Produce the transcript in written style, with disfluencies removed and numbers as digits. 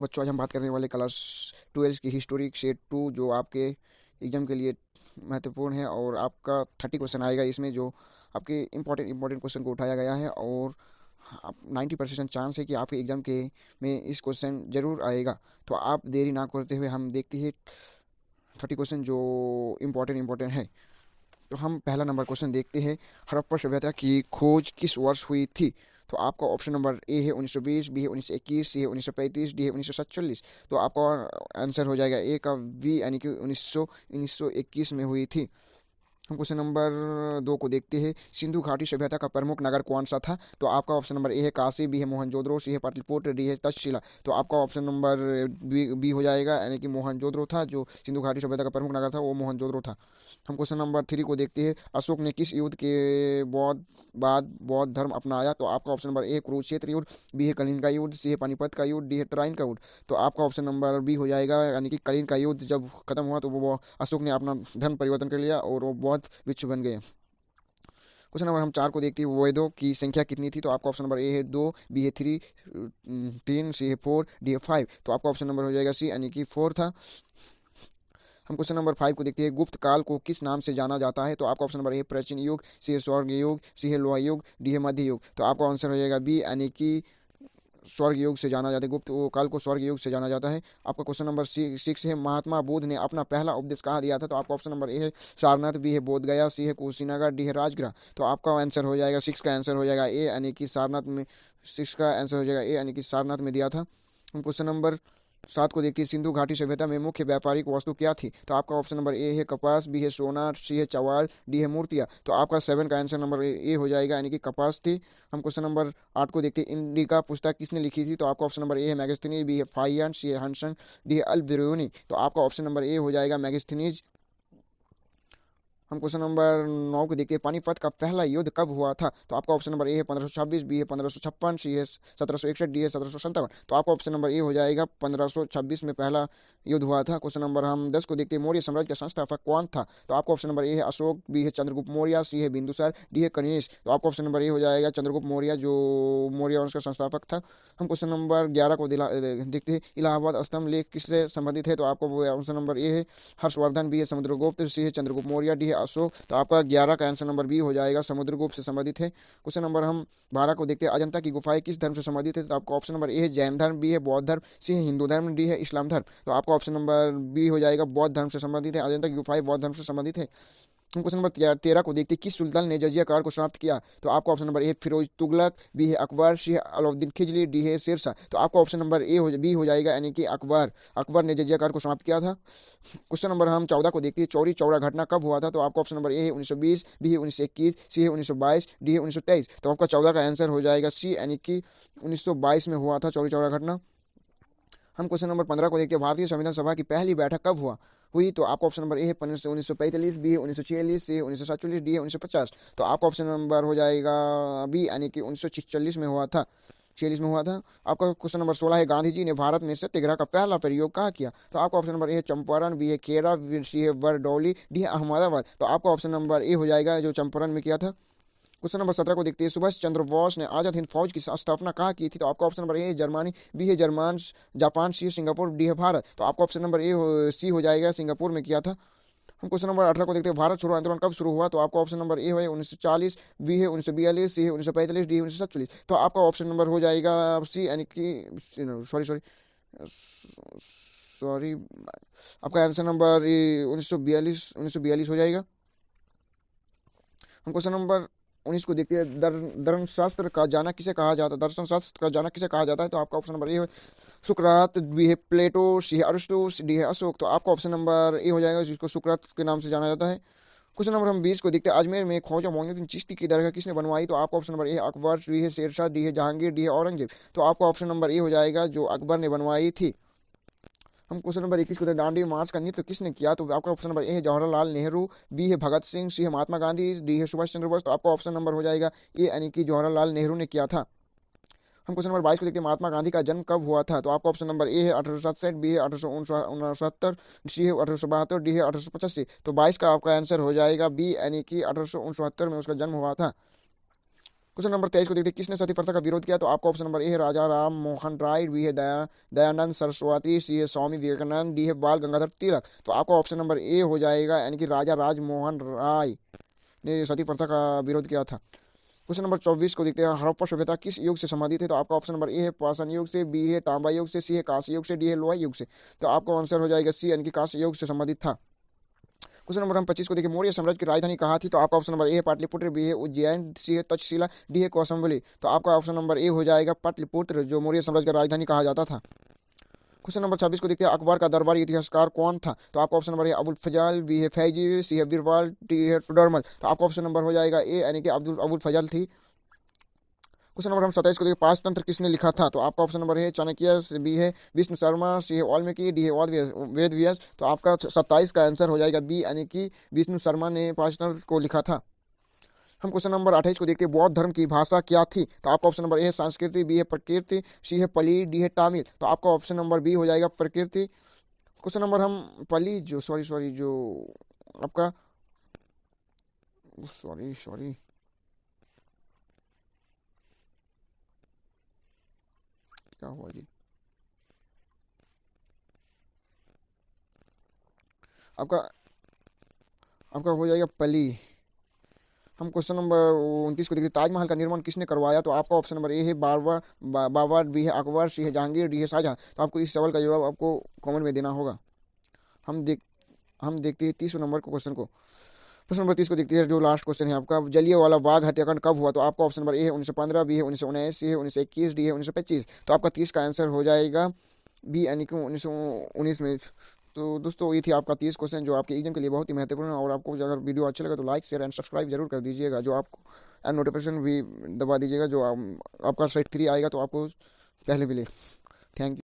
बच्चों, आज हम बात करने वाले क्लास 12 की हिस्टोरिक सेट 2 जो आपके एग्जाम के लिए महत्वपूर्ण है और आपका 30 क्वेश्चन आएगा इसमें, जो आपके इंपॉर्टेंट क्वेश्चन को उठाया गया है और आप 90% चांस है कि आपके एग्जाम के में इस क्वेश्चन जरूर आएगा। तो आप देरी ना करते हुए हम देखते हैं 30 क्वेश्चन जो इम्पोर्टेंट है। तो हम पहला नंबर क्वेश्चन देखते हैं। हड़प्पा सभ्यता की खोज किस वर्ष हुई थी? तो आपका ऑप्शन नंबर ए है 1920, बी है 1921, सी है 1935, डी है 1947। तो आपका आंसर हो जाएगा ए का बी, यानी कि 1921 में हुई थी। हम क्वेश्चन नंबर 2 को देखते हैं। सिंधु घाटी सभ्यता का प्रमुख नगर कौन सा था? तो आपका ऑप्शन नंबर ए है काशी, बी है मोहनजोदड़ो, सी है पाटलिपुत्र, डी है तक्षशिला। तो आपका ऑप्शन नंबर बी हो जाएगा, यानी कि मोहनजोदड़ो था। जो सिंधु घाटी सभ्यता का प्रमुख नगर था वो मोहनजोदड़ो था। हम क्वेश्चन नंबर 3 को देखते हैं। अशोक ने किस युद्ध के बाद बौद्ध धर्म अपनाया? तो आपका ऑप्शन नंबर ए कुरुक्षेत्र युद्ध, बी है कलिंग का युद्ध, सी है पानीपत का युद्ध, डी है ट्राइन का युद्ध। तो आपका ऑप्शन नंबर बी हो जाएगा, यानी कि कलिंग का युद्ध जब खत्म हुआ तो वो अशोक ने अपना धर्म परिवर्तन कर लिया और वो बौद्ध भिक्षु बन गए। क्वेश्चन नंबर हम 4 को देखते हैं। वेदों की संख्या कितनी थी? तो आपका ऑप्शन नंबर ए है 2, बी है 3, 3, सी है 4, डी है 5। तो आपका ऑप्शन नंबर हो जाएगा सी, यानी कि 4 था। हम क्वेश्चन नंबर 5 को देखते हैं। गुप्त काल को किस नाम से जाना जाता है? तो आपका ऑप्शन नंबर ए प्राचीन युग, सी है स्वर्ग युग, सी है लोहा युग, डी है मध्य युग। तो आपका आंसर हो जाएगा बी, यानी कि स्वर्ग युग से जाना जाता है। गुप्त वो काल को स्वर्ग युग से जाना जाता है। आपका क्वेश्चन नंबर 6 है। महात्मा बुद्ध ने अपना पहला उपदेश कहाँ दिया था? तो आपका ऑप्शन नंबर ए है सारनाथ, बी है बोध गया, सी है कुशीनगर, डी है राजगृह। तो आपका आंसर हो जाएगा 6 का आंसर हो जाएगा ए, यानी कि सारनाथ में। 6 का आंसर हो जाएगा ए, यानी कि सारनाथ में दिया था। हम क्वेश्चन नंबर 7 को देखते हैं। सिंधु घाटी सभ्यता में मुख्य व्यापारिक वस्तु क्या थी? तो आपका ऑप्शन नंबर ए है कपास, बी है सोना, सी है चावल, डी है मूर्तियाँ। तो आपका 7 का आंसर नंबर ए हो जाएगा, यानी कि कपास थी। हम क्वेश्चन नंबर 8 को देखते हैं। इंडिका पुस्तक किसने लिखी थी? तो आपका ऑप्शन नंबर ए है मैगस्थनीज, बी है फाहियान, सी है हंसन, डी है अल बिरूनी। तो आपका ऑप्शन नंबर ए हो जाएगा मैगस्थनीज। हम क्वेश्चन नंबर 9 को देखते हैं। पानीपत का पहला युद्ध कब हुआ था? तो आपका ऑप्शन नंबर ए है 1526, बी है 1556, सी है 1761, डी है 1757। तो आपका ऑप्शन नंबर ए हो जाएगा 1526 में पहला युद्ध हुआ था। क्वेश्चन नंबर हम 10 को देखते हैं। मौर्य साम्राज्य का संस्थापक कौन था? तो आपका ऑप्शन नंबर ए है अशोक, बी है चंद्रगुप्त मौर्य, सी है बिंदुसार, डी है कनिष्क। तो आपका ऑप्शन नंबर ए हो जाएगा चंद्रगुप्त मौर्य, जो मौर्य वंश का संस्थापक था। हम क्वेश्चन नंबर 11 को देखते हैं। इलाहाबाद स्तंभ लेख किससे संबंधित है? तो आपका ऑप्शन नंबर ए है हर्षवर्धन, बी है समुद्रगुप्त, सी है चंद्रगुप्त मौर्य, डी है अशोक। तो आपका 11 का आंसर नंबर बी हो जाएगा, समुद्रगुप्त से संबंधित है। क्वेश्चन नंबर हम 12 को देखते हैं। अजंता की गुफाएं किस धर्म से संबंधित है? तो आपका ऑप्शन नंबर ए है जैन धर्म, बी है बौद्ध धर्म, सी है हिंदू धर्म, डी है इस्लाम धर्म। तो आपका ऑप्शन नंबर बी हो जाएगा, बौद्ध धर्म से संबंधित है। अजंता की गुफाएं बौद्ध धर्म से संबंधित है। हम क्वेश्चन नंबर 13 को देखते हैं। किस सुल्तान ने जजिया कर को समाप्त किया? तो आपका option number A Firoz Tughlaq, B है अकबर, सी है अलाउद्दीन खिलजी, डी है शेरशाह। तो आपका ऑप्शन नंबर बी हो जाएगा, यानी कि अकबर। अकबर ने जजिया कर को समाप्त किया था। क्वेश्चन नंबर हम 14 को देखते हैं। चौरी चौरा घटना कब हुआ था? तो आपका ऑप्शन नंबर ए है 1920, बी है 1921, सी है 1922, डी है 1923। तो आपका 14 का आंसर हो जाएगा सी, यानी कि 1922 में हुआ था चौरी चौरा घटना। हम क्वेश्चन नंबर 15 को देखते हैं। भारतीय संविधान सभा की पहली बैठक कब हुई? तो आपका ऑप्शन नंबर ए है 1945, बी है 1946, सी है 1947, डी है 1950। तो आपका ऑप्शन नंबर हो जाएगा बी, यानी कि 1946 में हुआ था, 46 में हुआ था। आपका क्वेश्चन नंबर 16 है। गांधी जी ने भारत में सत्याग्रह का पहला प्रयोग कहाँ किया? तो आपका ऑप्शन नंबर ए है चंपारण, बी है खेड़ा, सी है बरडौली, डी है अहमदाबाद। तो आपका ऑप्शन नंबर ए हो जाएगा, जो चंपारण में किया था। क्वेश्चन नंबर 17 को देखते हैं। सुभाष चंद्र बोस ने आजाद हिंद फौज की स्थापना कहाँ की थी? तो आपका ऑप्शन नंबर ए है जर्मनी, बी है जर्मन, जापान, सी है सिंगापुर, डी है भारत। तो आपका ऑप्शन नंबर सी हो जाएगा, सिंगापुर में किया था। हम क्वेश्चन नंबर 18 को देखते हैं। भारत छोड़ो आंदोलन कब शुरू हुआ? तो आपका ऑप्शन नंबर ए है 1940, बी है 1942, सी है 1945, डी है 1947। तो आपका ऑप्शन नंबर हो जाएगा सी, यानी कि सॉरी सॉरी सॉरी आपका आंसर नंबर 1942 हो जाएगा। हम क्वेश्चन नंबर 19 को देखते हैं। दर्शन का जाना किसे कहा जाता है? दर्शन शास्त्र का जाना किसे कहा जाता है? तो आपका ऑप्शन नंबर ए है सुकरात, बी है प्लेटो, सी है अरिस्टो, डी है अशोक। तो आपका ऑप्शन नंबर ए हो जाएगा, जिसको सुकरात के नाम से जाना जाता है। क्वेश्चन नंबर हम 20 को देखते हैं। अजमेर में ख्वाजा मोइनुद्दीन चिश्ती की दरगाह किसने बनवाई? तो आपका ऑप्शन नंबर ए है अकबर, बी है शेरशाह, डी है जहांगीर, डी है औरंगजेब। तो आपका ऑप्शन नंबर ए हो जाएगा, जो अकबर ने बनवाई थी। हम क्वेश्चन नंबर 21 को देखते हैं। दांडी मार्च का नेतृत्व किसने किया? तो आपका ऑप्शन नंबर ए है जवाहरलाल नेहरू, बी है भगत सिंह, सी है महात्मा गांधी, डी है सुभाष चंद्र बोस। तो आपका ऑप्शन नंबर हो जाएगा ए, यानी कि जवाहरलाल नेहरू ने किया था। हम क्वेश्चन नंबर 22 को देखते हैं। महात्मा गांधी का जन्म कब हुआ था? तो आपका ऑप्शन नंबर ए है 1867, बी है 1869, सी है 1872, डी है 1885। तो 22 का आपका आंसर हो जाएगा बी, यानी कि 1869 में उसका जन्म हुआ था। क्वेश्चन नंबर 23 को देखते हैं, किसने सती प्रथा का विरोध किया? तो आपका ऑप्शन नंबर ए है राजा राम मोहन राय, बी है दयानंद सरस्वती, सी है स्वामी विवेकानंद, डी है बाल गंगाधर तिलक। तो आपका ऑप्शन नंबर ए हो जाएगा, यानी कि राजा राज मोहन राय ने सती प्रथा का विरोध किया था। क्वेश्चन नंबर 24 को देखते हैं, हड़प्पा सभ्यता किस युग से संबंधित है? तो आपका ऑप्शन नंबर ए है पाषाण युग से, बी है तांबा युग से, सी है कांस्य युग से, डी है लोहा युग से। तो आपका आंसर हो जाएगा सी, यानी कि कांस्य युग से संबंधित था। क्वेश्चन नंबर हम 25 को देखिए, मौर्य साम्राज्य की राजधानी कहाँ थी? तो आपका ऑप्शन नंबर ए है पाटलिपुत्र, बी है उज्जैन, सी है तक्षशिला, डी है कौशाम्बी। तो आपका ऑप्शन नंबर ए हो जाएगा पाटलिपुत्र, जो मौर्य साम्राज्य की राजधानी कहा जाता था। क्वेश्चन नंबर 26 को देखते हैं, अकबर का दरबारी इतिहासकार कौन था? तो आपका ऑप्शन नंबर है अबुल फजल, बी है फैजी, सी है बीरबल, डी है टुडरमल। तो आपका ऑप्शन नंबर हो जाएगा ए, यानी कि अबुल फजल थी। क्वेश्चन नंबर हम 27 को देखिए, पांच तंत्र किसने लिखा था? तो आपका ऑप्शन नंबर है चाणक्य, बी है विष्णु शर्मा, सी है वाल्मीकि, डी है वेद व्यास। तो आपका 27 का आंसर हो जाएगा बी, यानी कि विष्णु शर्मा ने पांच तंत्र को लिखा था। हम क्वेश्चन नंबर 28 को देखते हैं, बौद्ध धर्म की भाषा क्या थी? तो आपका ऑप्शन नंबर ए है संस्कृति, बी है प्रकृति, सी है पली, डी है तमिल। तो आपका ऑप्शन नंबर बी हो जाएगा प्रकृति। क्वेश्चन नंबर हम पली जो सॉरी सॉरी जो आपका सॉरी सॉरी क्या हुआ जी, आपका आपका हो जाएगा पली। हम क्वेश्चन नंबर 29 को देखिए, ताजमहल का निर्माण किसने करवाया? तो आपका ऑप्शन नंबर ए है बाबर, बी है अकबर, सी है जहांगीर, डी है शाहजहां। तो आपको इस सवाल का जवाब आपको कमेंट में देना होगा। हम देख हम देखते हैं 30 नंबर को क्वेश्चन को। प्रश्न नंबर 30 को देखते हैं, जो लास्ट क्वेश्चन है आपका, जलियांवाला बाग हत्याकांड कब हुआ? तो आपका ऑप्शन नंबर ए है 1915, बी है 1919, सी है 1921, डी है 1925। तो आपका 30 का आंसर हो जाएगा बी, यानी कि 1919 में। तो दोस्तों ये थी आपका 30 क्वेश्चन, जो आपके एग्जाम के लिए बहुत ही महत्वपूर्ण है। और आपको अगर वीडियो अच्छा लगा तो लाइक शेयर एंड सब्सक्राइब जरूर कर दीजिएगा, जो आपको एंड नोटिफिकेशन भी दबा दीजिएगा, जो आपका सेट 3 आएगा तो आपको पहले मिले। Thank you.